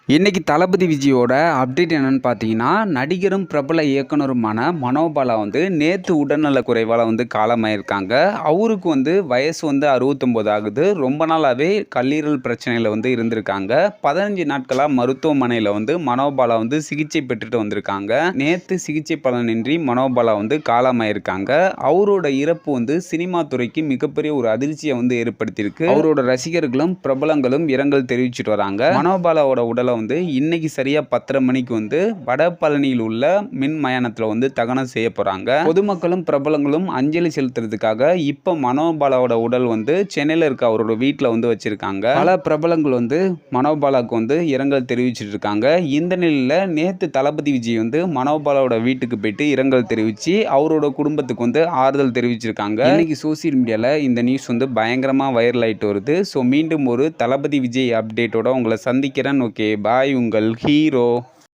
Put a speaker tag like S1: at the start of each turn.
S1: இன்னைக்கு தளபதி விஜயோட அப்டேட் என்னன்னு பார்த்தீங்கன்னா, நடிகரும் பிரபல இயக்குனருமான மனோபாலா நேத்து உடல்நல குறைவால காலமாயிருக்காங்க. அவருக்கு வயசு 69 ஆகுது. ரொம்ப நாளாவே கல்லீரல் பிரச்சனையில இருந்திருக்காங்க. 15 நாட்களா மருத்துவமனையில மனோபாலா சிகிச்சை பெற்றுட்டு வந்திருக்காங்க. நேத்து சிகிச்சை பலனின்றி மனோபாலா காலமாயிருக்காங்க. அவரோட இறப்பு சினிமா துறைக்கு மிகப்பெரிய ஒரு அதிர்ச்சியை ஏற்படுத்தியிருக்கு. அவரோட ரசிகர்களும் பிரபலங்களும் இரங்கல் தெரிவிச்சிட்டு வராங்க. மனோபாலாவோட உடலை இன்னைக்கு சரியா 10:30 மணிக்கு வட பழனியில் உள்ள மின் மயானத்துல தகனம் செய்ய போறாங்க. பொதுமக்களும் பிரபலங்களும் அஞ்சலி செலுத்துறதுக்காக இப்ப மனோபாலாவோட உடல் சென்னையில இருக்க அவரோட வீட்டுல வச்சிருக்காங்க. பல பிரபலங்கள் மனோபாலாவுக்கு இரங்கல் தெரிவிச்சிட்டு இருக்காங்க. இந்த நிலையில நேத்து தளபதி விஜய் மனோபாலாவோட வீட்டுக்கு போயிட்டு இரங்கல் தெரிவிச்சு அவரோட குடும்பத்துக்கு ஆறுதல் தெரிவிச்சிருக்காங்க. இன்னைக்கு சோசியல் மீடியால இந்த நியூஸ் பயங்கரமா வைரல் ஆயிட்டு வருது. ஸோ மீண்டும் ஒரு தளபதி விஜய் அப்டேட்டோட உங்களை சந்திக்கிறேன். ஓகே, பாய். உங்கள் ஹீரோ.